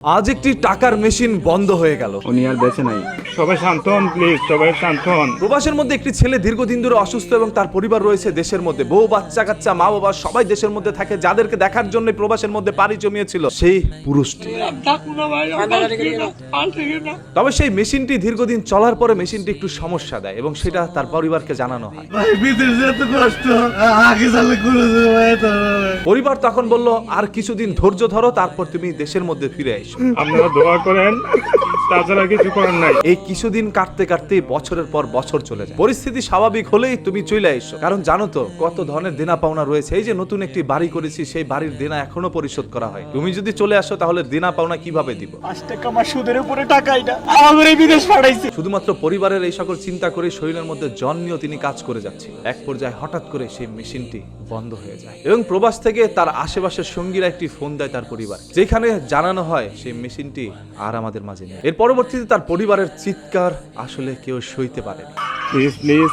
আজ একটি টাকার মেশিন বন্ধ হয়ে গেল। উনি আর বেঁচে নাই। সবাই শান্ত হন প্লিজ, সবাই শান্ত হন। প্রবাসের মধ্যে একটি ছেলে দীর্ঘদিন ধরে অসুস্থ এবং তার পরিবার রয়েছে দেশের মধ্যে। বউ বাচ্চা কাচ্চা মা বাবা সবাই দেশের মধ্যে থাকে, যাদেরকে দেখার জন্য প্রবাসের মধ্যে পাড়ি জমিয়েছিল সেই পুরুষটি। তবে সেই মেশিনটি দীর্ঘদিন চলার পরে মেশিনটি একটু সমস্যা দেয় এবং সেটা তার পরিবারকে জানানো হয়। পরিবার তখন বলল, আর কিছুদিন ধৈর্য ধরো, তারপর তুমি দেশের মধ্যে ফিরে এসো। আপনারা দোয়া করেন, তাছাড়া কিছু করার নাই। এই কিছুদিন কাটতে কাটতে বছরের পর বছর চলে যায়। পরিস্থিতি স্বাভাবিক হলেই তুমি চলে এসো, কারণ জানো তো কত ধরনের দেনা পাওনা রয়েছে। এই যে নতুন একটি বাড়ি করেছি, সেই বাড়ির দেনা এখনো পরিশোধ করা হয়। তুমি যদি চলে আসো তাহলে দেনা পাওনা কিভাবে দিব? 5 টাকা আমার সুদের উপরে টাকাই না, আমাদের বিদেশ পাঠাইছে। শুধুমাত্র পরিবারের এই সকল চিন্তা করে শরীরের মধ্যে জন নিয়েও তিনি কাজ করে যাচ্ছেন। এক পর্যায়ে হঠাৎ করে সেই মেশিনটি বন্ধ হয়ে যায় এবং প্রবাস থেকে তার আশেপাশের সঙ্গীরা একটি ফোন দেয় তার পরিবার, যেখানে জানানো হয় সেই মেশিনটি আর আমাদের মাঝে নেই। এর পরবর্তীতে তার পরিবারের চিৎকার আসলে কেউ সইতে পারেনি। প্লিজ প্লিজ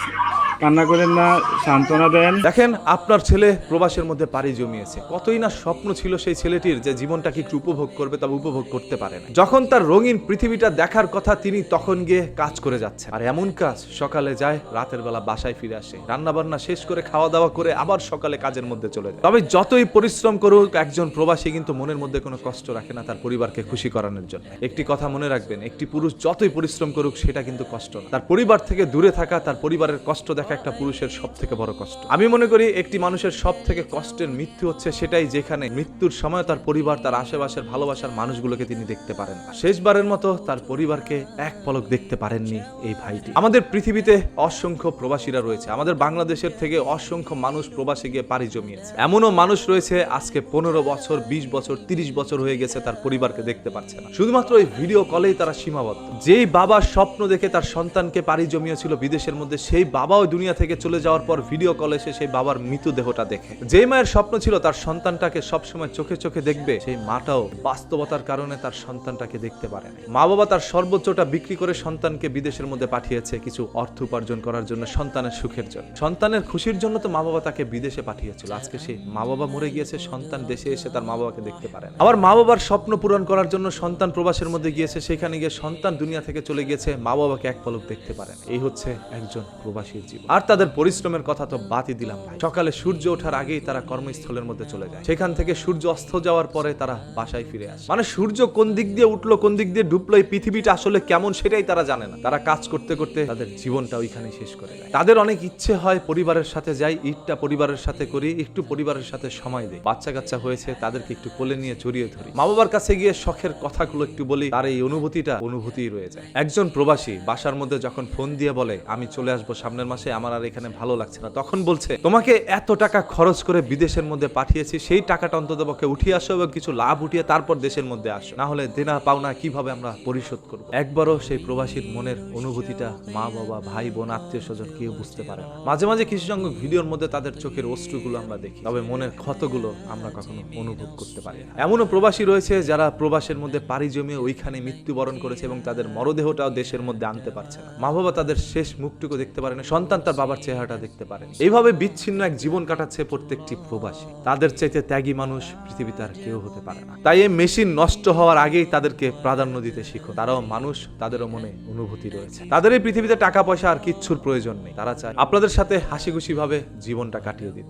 কান্না করেন না, সান্ত্বনা দেন। দেখেন, আপনার ছেলে প্রবাসের মধ্যে পাড়ি জমিয়েছে। কতই না স্বপ্ন ছিল সেই ছেলেটির যে জীবনটাকে একটু উপভোগ করবে, তবে উপভোগ করতে পারে না। যখন তার রঙিন পৃথিবীটা দেখার কথা, তিনি তখন গিয়ে কাজ করে যাচ্ছেন। আর এমন কাজ, সকালে যায়, রাতের বেলা বাসায় ফিরে আসে, রান্না বান্না শেষ করে খাওয়া দাওয়া করে আবার সকালে কাজের মধ্যে চলে যায়। তবে যতই পরিশ্রম করুক একজন প্রবাসী কিন্তু মনের মধ্যে কোনো কষ্ট রাখে না তার পরিবারকে খুশি করানোর জন্য। একটি কথা মনে রাখবেন, একটি পুরুষ যতই পরিশ্রম করুক সেটা কিন্তু কষ্ট না। তার পরিবার থেকে দূরে থাকা, তার পরিবারের কষ্ট দেখা একটা পুরুষের সব থেকে বড় কষ্ট। আমি মনে করি একটি মানুষের সব থেকে কষ্টের মৃত্যু হচ্ছে সেটাই, যেখানে মৃত্যুর সময় তার পরিবার, তার আশেপাশের ভালোবাসার মানুষগুলোকে তিনি দেখতে পারেন না। শেষবারের মতো তার পরিবারকে এক পলক দেখতে পারেননি এই ভাইটি। আমাদের পৃথিবীতে অসংখ্য প্রবাসীরা রয়েছে। আমাদের বাংলাদেশের থেকে অসংখ্য মানুষ প্রবাসে গিয়ে পাড়ি জমিয়েছে। এমনও মানুষ রয়েছে আজকে 15 বছর, 20 বছর, 30 বছর হয়ে গেছে তার পরিবারকে দেখতে পাচ্ছে না। শুধুমাত্র এই ভিডিও কলেই তারা সীমাবদ্ধ। যেই বাবার স্বপ্ন দেখে তার সন্তানকে পাড়ি জমিয়েছিল বিদেশের মধ্যে, সেই বাবাও দুনিয়া থেকে চলে যাওয়ার পর ভিডিও কলে এসে সেই বাবার মৃতদেহটা দেখে। যে মায়ের স্বপ্ন ছিল তার সন্তানটাকে সবসময় চোখে চোখে দেখবে, সেই মাটাও বাস্তবতার কারণে তার সন্তানটাকে দেখতে পারে না। মা বাবা তার সর্বোচ্চটা বিক্রি করে সন্তানকে বিদেশের মধ্যে পাঠিয়েছে কিছু অর্থ উপার্জন করার জন্য, সন্তানের সুখের জন্য, সন্তানের খুশির জন্য তো মা বাবা তাকে বিদেশে পাঠিয়েছিল। আজকে সেই মা বাবা মরে গিয়েছে, সন্তান দেশে এসে তার মা বাবাকে দেখতে পারে না। আবার মা বাবার স্বপ্ন পূরণ করার জন্য সন্তান প্রবাসের মধ্যে গিয়েছে, সেখানে গিয়ে সন্তান দুনিয়া থেকে চলে গিয়েছে, মা বাবাকে এক পলক দেখতে পারে না। এই হচ্ছে একজন প্রবাসীর জীবন। আর তাদের পরিশ্রমের কথা তো বাদই দিলাম ভাই। সকালে সূর্য ওঠার আগেই তারা কর্মস্থলের মধ্যে চলে যায়, সেখান থেকে সূর্য অস্ত যাওয়ার পরে তারা বাসায় ফিরে আসে। মানে সূর্য কোন দিক দিয়ে উঠলো, কোন দিক দিয়ে ডুবলো, এই পৃথিবীটা আসলে কেমন সেটাই তারা জানে না। তারা কাজ করতে করতে তাদের জীবনটা ওইখানে শেষ করে দেয়। তাদের অনেক ইচ্ছে হয় পরিবারের সাথে যাই, ঈদটা পরিবারের সাথে করি, একটু পরিবারের সাথে সময় দেই, বাচ্চা কাচ্চা হয়েছে তাদেরকে একটু কোলে নিয়ে জড়িয়ে ধরি, মা বাবার কাছে গিয়ে শখের কথাগুলো একটু বলি। তার এই অনুভূতিই রয়ে যায়। একজন প্রবাসী বাসার মধ্যে যখন ফোন দিয়ে বলে আমি চলে আসবো সামনের মাসে, আমার আর এখানে ভালো লাগছে না, তখন বলছে তোমাকে এত টাকা খরচ করে বিদেশের মধ্যে পাঠিয়েছি, সেই টাকাটা অন্তত পক্ষে উঠিয়ে আসো এবং কিছু লাভ উঠিয়ে তারপর দেশের মধ্যে আসো, না হলে দেনা পাওনা কিভাবে আমরা পরিশোধ করবো। একবারও সেই প্রবাসীর মনের অনুভূতিটা মা বাবা, ভাই বোন, আত্মীয় স্বজন কেউ বুঝতে পারে না। মাঝে মাঝে কিছু সংখ্যক ভিডিওর মধ্যে তাদের চোখের অশ্রুগুলো আমরা দেখি, তবে মনের ক্ষতগুলো আমরা কখনো অনুভব করতে পারি না। এমনও প্রবাসী রয়েছে যারা প্রবাসের মধ্যে পাড়ি জমিয়ে ওইখানে মৃত্যুবরণ করেছে এবং তাদের মরদেহটাও দেশের মধ্যে আনতে পারছে না। মা বাবা তাদের শেষ মুখটুকু দেখতে পারে না, সন্তান তার বাবার চেহারাটা দেখতে পারে। এইভাবে বিচ্ছিন্ন এক জীবন কাটাচ্ছে প্রত্যেকটি প্রবাসী। তাদের চাইতে ত্যাগী মানুষ পৃথিবীতে আর কেউ হতে পারে না। তাই এই মেশিন নষ্ট হওয়ার আগেই তাদেরকে প্রাধান্য দিতে শিখো। তারাও মানুষ, তাদেরও মনে অনুভূতি রয়েছে। তাদের এই পৃথিবীতে টাকা পয়সা আর কিচ্ছুর প্রয়োজন নেই। তারা চায় আপনাদের সাথে হাসি খুশি ভাবে জীবনটা কাটিয়ে দিতে।